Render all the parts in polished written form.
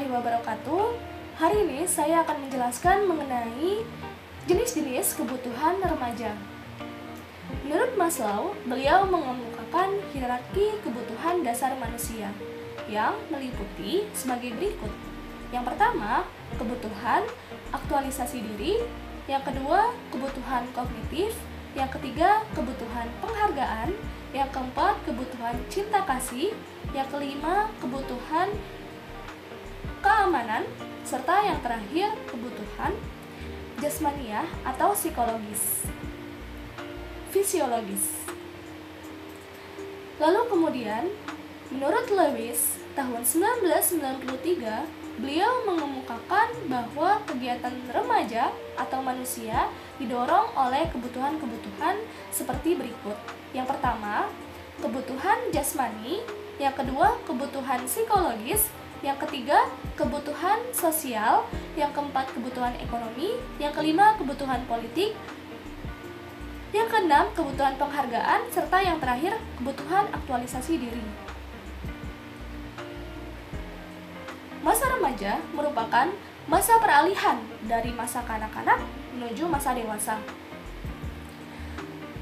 warahmatullahi wabarakatuh. Hari ini saya akan menjelaskan mengenai jenis-jenis kebutuhan remaja. Menurut Maslow, beliau mengemukakan hierarki kebutuhan dasar manusia yang meliputi sebagai berikut. Yang pertama, kebutuhan aktualisasi diri. Yang kedua, kebutuhan kognitif. Yang ketiga, kebutuhan penghargaan. Yang keempat, kebutuhan cinta kasih. Yang kelima, kebutuhan keamanan. Serta yang terakhir, kebutuhan jasmaniah atau fisiologis. Lalu kemudian, menurut Lewis, tahun 1993, beliau mengemukakan bahwa kegiatan remaja atau manusia didorong oleh kebutuhan-kebutuhan seperti berikut. Yang pertama, kebutuhan jasmani. Yang kedua, kebutuhan psikologis. Yang ketiga, kebutuhan sosial. Yang keempat, kebutuhan ekonomi. Yang kelima, kebutuhan politik. Yang keenam, kebutuhan penghargaan. Serta yang terakhir, kebutuhan aktualisasi diri. Masa remaja merupakan masa peralihan dari masa kanak-kanak menuju masa dewasa.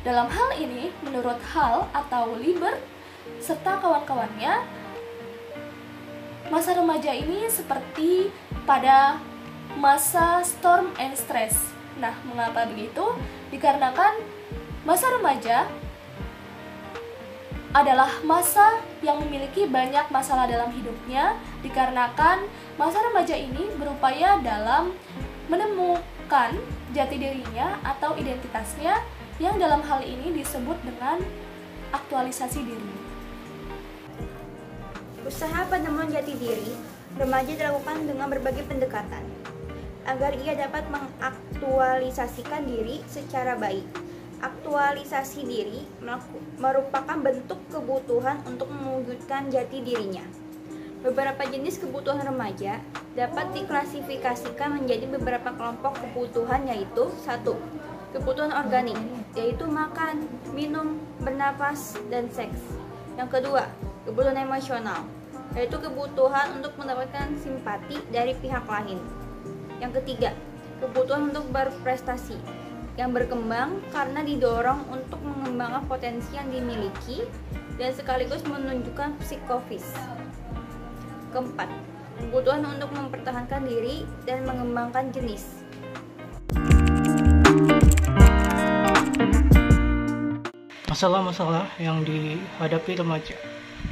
Dalam hal ini, menurut Hall atau Libert serta kawan-kawannya, masa remaja ini seperti pada masa storm and stress. Nah, mengapa begitu? Dikarenakan masa remaja adalah masa yang memiliki banyak masalah dalam hidupnya, dikarenakan masa remaja ini berupaya dalam menemukan jati dirinya atau identitasnya, yang dalam hal ini disebut dengan aktualisasi diri. Usaha penemuan jati diri remaja dilakukan dengan berbagai pendekatan agar ia dapat mengaktualisasikan diri secara baik. Aktualisasi diri merupakan bentuk kebutuhan untuk mewujudkan jati dirinya. Beberapa jenis kebutuhan remaja dapat diklasifikasikan menjadi beberapa kelompok kebutuhan, yaitu 1. Kebutuhan organik, yaitu makan, minum, bernapas, dan seks. Yang kedua, kebutuhan emosional, yaitu kebutuhan untuk mendapatkan simpati dari pihak lain. Yang ketiga, kebutuhan untuk berprestasi, yang berkembang karena didorong untuk mengembangkan potensi yang dimiliki dan sekaligus menunjukkan psikofis. Keempat, kebutuhan untuk mempertahankan diri dan mengembangkan jenis. Masalah-masalah yang dihadapi remaja.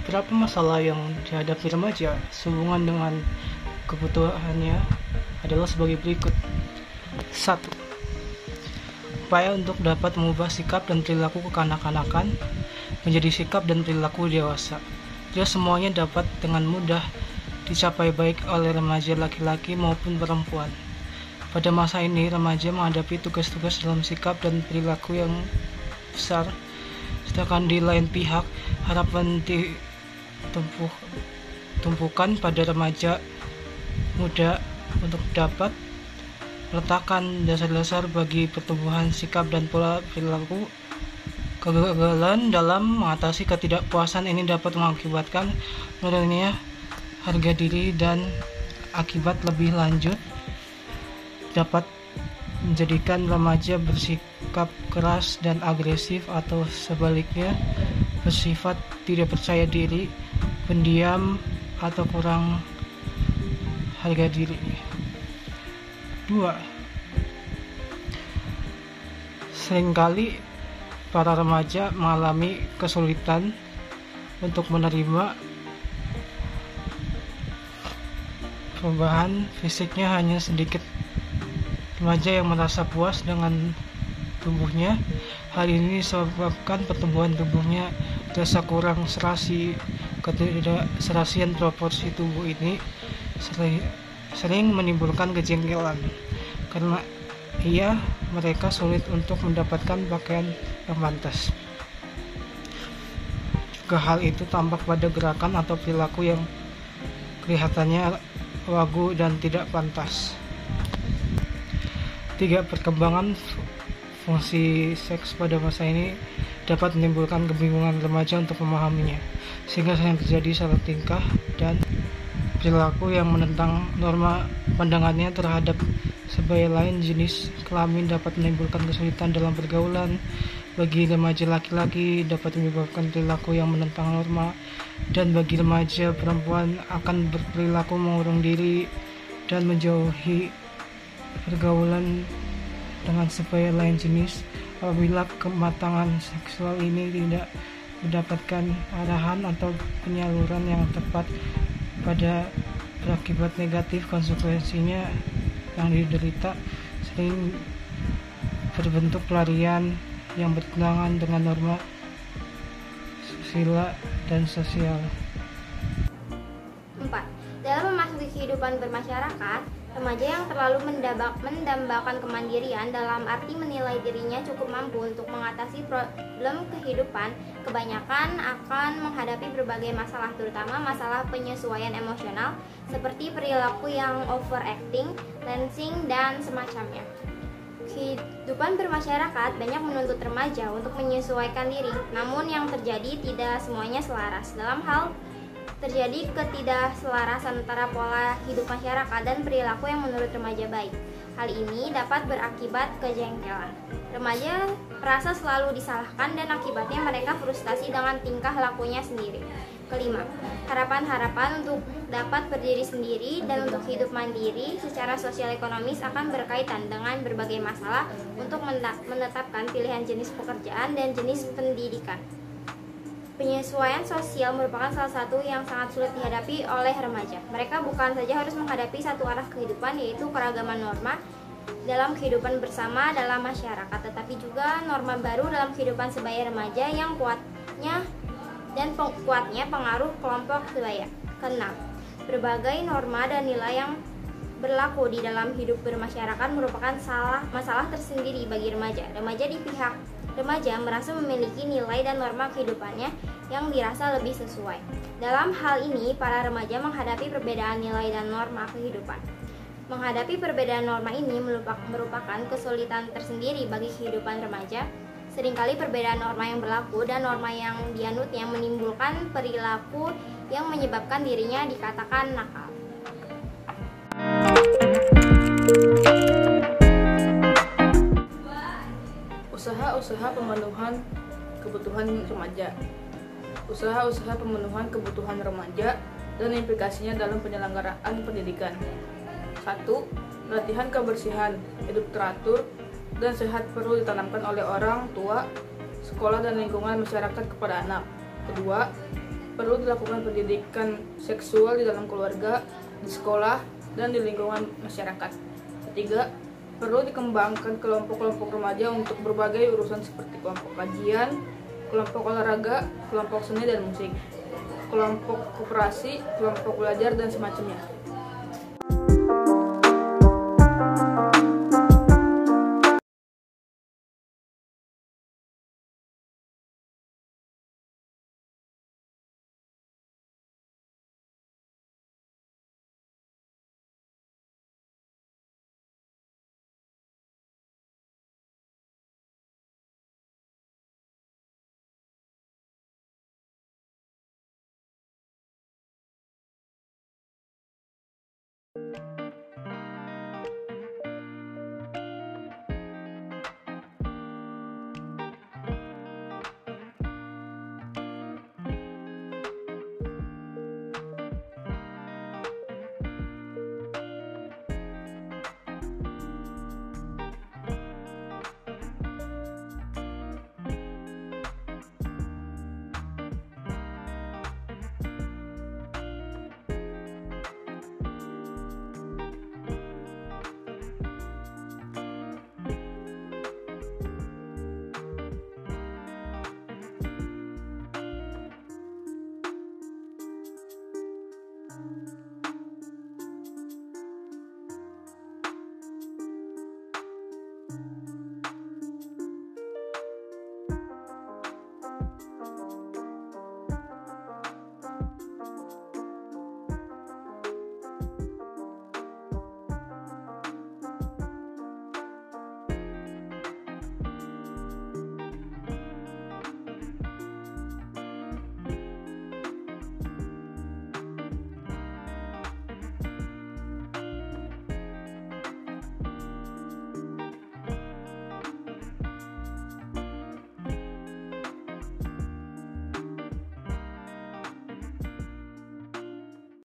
Beberapa masalah yang dihadapi remaja sehubungan dengan kebutuhannya adalah sebagai berikut. 1. Upaya untuk dapat mengubah sikap dan perilaku kekanak-kanakan menjadi sikap dan perilaku dewasa. Tidak semuanya dapat dengan mudah dicapai baik oleh remaja laki-laki maupun perempuan. Pada masa ini, remaja menghadapi tugas-tugas dalam sikap dan perilaku yang besar, sedangkan di lain pihak, harapan ditumpukan pada remaja muda untuk dapat meletakkan dasar-dasar bagi pertumbuhan sikap dan pola perilaku. Kegagalan dalam mengatasi ketidakpuasan ini dapat mengakibatkan menurunnya harga diri dan akibat lebih lanjut dapat menjadikan remaja bersikap keras dan agresif atau sebaliknya bersifat tidak percaya diri, pendiam, atau kurang harga diri. 2. Seringkali para remaja mengalami kesulitan untuk menerima perubahan fisiknya hanya sedikit. Remaja yang merasa puas dengan tubuhnya, hal ini disebabkan pertumbuhan tubuhnya terasa kurang serasi. Ketidakserasian proporsi tubuh ini sering menimbulkan kejengkelan, karena mereka sulit untuk mendapatkan pakaian yang pantas. Juga hal itu tampak pada gerakan atau perilaku yang kelihatannya wagu dan tidak pantas. 3. Perkembangan fungsi seks pada masa ini dapat menimbulkan kebingungan remaja untuk memahaminya, sehingga sering terjadi salah tingkah dan perilaku yang menentang norma pandangannya terhadap sebaya lain jenis kelamin dapat menimbulkan kesulitan dalam pergaulan. Bagi remaja laki-laki dapat menyebabkan perilaku yang menentang norma, dan bagi remaja perempuan akan berperilaku mengurung diri dan menjauhi pergaulan dengan sebaya lain jenis apabila kematangan seksual ini tidak mendapatkan arahan atau penyaluran yang tepat. Pada berakibat negatif, konsekuensinya yang diderita sering berbentuk pelarian yang bertentangan dengan norma susila dan sosial. 4. Dalam memasuki kehidupan bermasyarakat, remaja yang terlalu mendambakan kemandirian dalam arti menilai dirinya cukup mampu untuk mengatasi problem kehidupan, kebanyakan akan menghadapi berbagai masalah, terutama masalah penyesuaian emosional seperti perilaku yang overacting, tensing, dan semacamnya. Kehidupan bermasyarakat banyak menuntut remaja untuk menyesuaikan diri, namun yang terjadi tidak semuanya selaras. Dalam hal terjadi ketidakselarasan antara pola hidup masyarakat dan perilaku yang menurut remaja baik. Hal ini dapat berakibat kejengkelan. Remaja merasa selalu disalahkan dan akibatnya mereka frustasi dengan tingkah lakunya sendiri. Kelima, harapan-harapan untuk dapat berdiri sendiri dan untuk hidup mandiri secara sosial ekonomis akan berkaitan dengan berbagai masalah untuk menetapkan pilihan jenis pekerjaan dan jenis pendidikan. Penyesuaian sosial merupakan salah satu yang sangat sulit dihadapi oleh remaja. Mereka bukan saja harus menghadapi satu arah kehidupan, yaitu keragaman norma dalam kehidupan bersama dalam masyarakat, tetapi juga norma baru dalam kehidupan sebaya remaja yang kuatnya pengaruh kelompok sebaya. Keenam, berbagai norma dan nilai yang berlaku di dalam hidup bermasyarakat merupakan masalah tersendiri bagi remaja. Remaja merasa memiliki nilai dan norma kehidupannya yang dirasa lebih sesuai. Dalam hal ini, para remaja menghadapi perbedaan nilai dan norma kehidupan. Menghadapi perbedaan norma ini merupakan kesulitan tersendiri bagi kehidupan remaja. Seringkali perbedaan norma yang berlaku dan norma yang dianutnya menimbulkan perilaku yang menyebabkan dirinya dikatakan nakal. Usaha-usaha pemenuhan kebutuhan remaja. Usaha-usaha pemenuhan kebutuhan remaja dan implikasinya dalam penyelenggaraan pendidikan. 1. Latihan kebersihan, hidup teratur, dan sehat perlu ditanamkan oleh orang tua, sekolah, dan lingkungan masyarakat kepada anak. 2. Perlu dilakukan pendidikan seksual di dalam keluarga, di sekolah, dan di lingkungan masyarakat. 3. Perlu dikembangkan kelompok-kelompok remaja untuk berbagai urusan seperti kelompok kajian, kelompok olahraga, kelompok seni dan musik, kelompok koperasi, kelompok belajar, dan semacamnya.